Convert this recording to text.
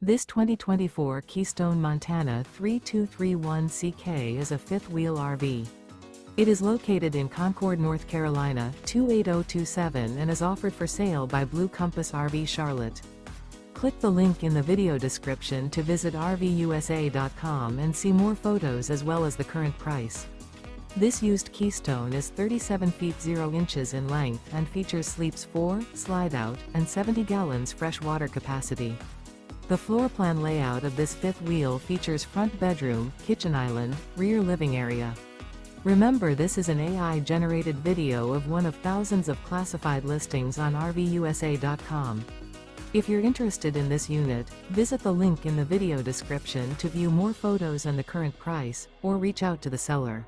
This 2024 Keystone Montana 3231CK is a fifth-wheel RV. It is located in Concord, North Carolina, 28027 and is offered for sale by Blue Compass RV Charlotte. Click the link in the video description to visit RVUSA.com and see more photos as well as the current price. This used Keystone is 37 feet 0 inches in length and features sleeps 4, slide-out, and 70 gallons fresh water capacity. The floor plan layout of this fifth wheel features front bedroom, kitchen island, rear living area. Remember, this is an AI-generated video of one of thousands of classified listings on RVUSA.com. If you're interested in this unit, visit the link in the video description to view more photos and the current price, or reach out to the seller.